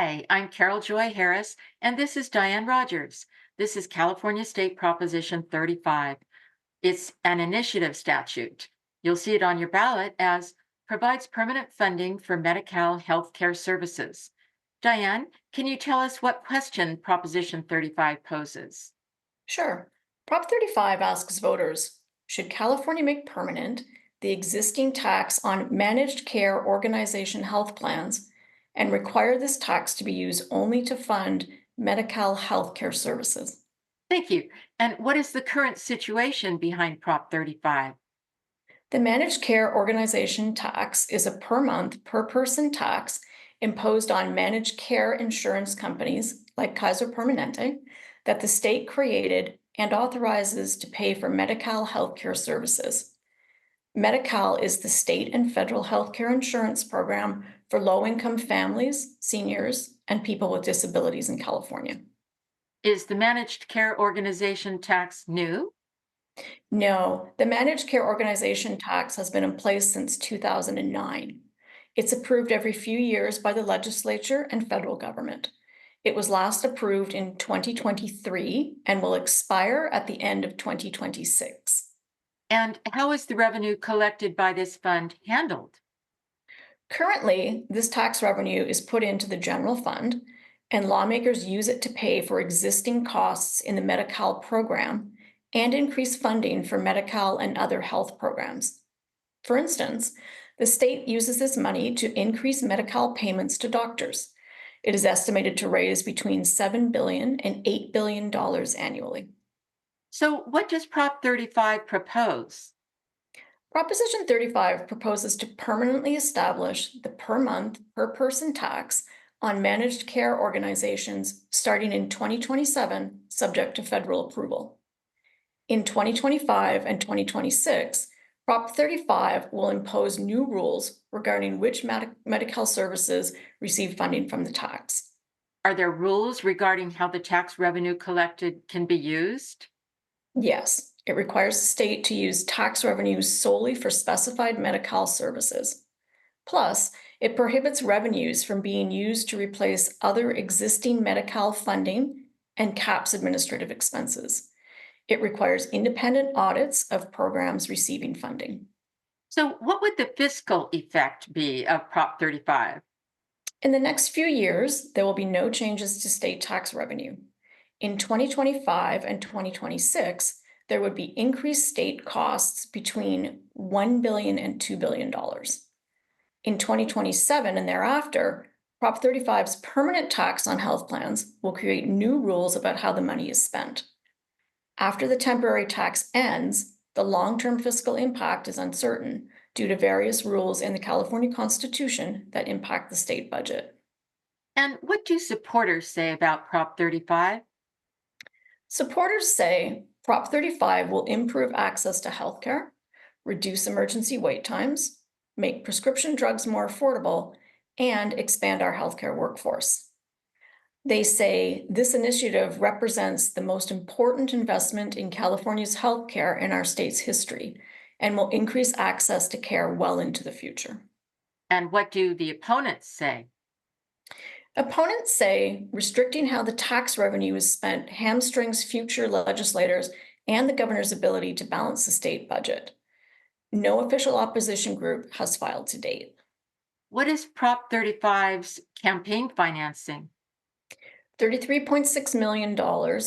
Hi, I'm Carol Joy Harris, and this is Diane Rogers. This is California State Proposition 35. It's an initiative statute. You'll see it on your ballot as provides permanent funding for Medi-Cal healthcare services. Diane, can you tell us what question Proposition 35 poses? Sure. Prop 35 asks voters, should California make permanent the existing tax on managed care organization health plans and require this tax to be used only to fund Medi-Cal healthcare services? Thank you. And what is the current situation behind Prop 35? The managed care organization tax is a per month, per person tax imposed on managed care insurance companies like Kaiser Permanente that the state created and authorizes to pay for Medi-Cal healthcare services. Medi-Cal is the state and federal healthcare insurance program for low-income families, seniors, and people with disabilities in California. Is the managed care organization tax new? No, the managed care organization tax has been in place since 2009. It's approved every few years by the legislature and federal government. It was last approved in 2023 and will expire at the end of 2026. And how is the revenue collected by this fund handled? Currently, this tax revenue is put into the general fund, and lawmakers use it to pay for existing costs in the Medi-Cal program and increase funding for Medi-Cal and other health programs. For instance, the state uses this money to increase Medi-Cal payments to doctors. It is estimated to raise between $7 billion and $8 billion annually. So, what does Prop 35 propose? Proposition 35 proposes to permanently establish the per month, per person tax on managed care organizations starting in 2027, subject to federal approval. In 2025 and 2026, Prop 35 will impose new rules regarding which Medi-Cal services receive funding from the tax. Are there rules regarding how the tax revenue collected can be used? Yes, it requires the state to use tax revenues solely for specified Medi-Cal services. Plus, it prohibits revenues from being used to replace other existing Medi-Cal funding and caps administrative expenses. It requires independent audits of programs receiving funding. So, what would the fiscal effect be of Prop 35? In the next few years, there will be no changes to state tax revenue. In 2025 and 2026, there would be increased state costs between $1 billion and $2 billion. In 2027 and thereafter, Prop 35's permanent tax on health plans will create new rules about how the money is spent. After the temporary tax ends, the long-term fiscal impact is uncertain due to various rules in the California Constitution that impact the state budget. And what do supporters say about Prop 35? Supporters say Prop 35 will improve access to healthcare, reduce emergency wait times, make prescription drugs more affordable, and expand our healthcare workforce. They say this initiative represents the most important investment in California's healthcare in our state's history and will increase access to care well into the future. And what do the opponents say? Opponents say restricting how the tax revenue is spent hamstrings future legislators and the governor's ability to balance the state budget. No official opposition group has filed to date. What is Prop 35's campaign financing? $33.6 million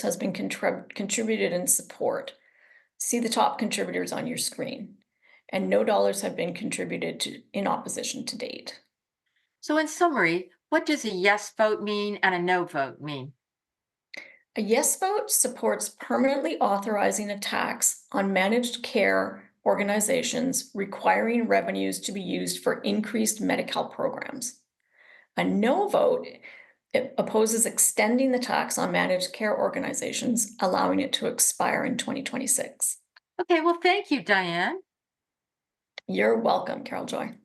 has been contributed in support. See the top contributors on your screen. And no dollars have been contributed in opposition to date. So, in summary, what does a yes vote mean and a no vote mean? A yes vote supports permanently authorizing a tax on managed care organizations requiring revenues to be used for increased Medi-Cal programs. A no vote it opposes extending the tax on managed care organizations, allowing it to expire in 2026. Okay, well, thank you, Diane. You're welcome, Carol Joy.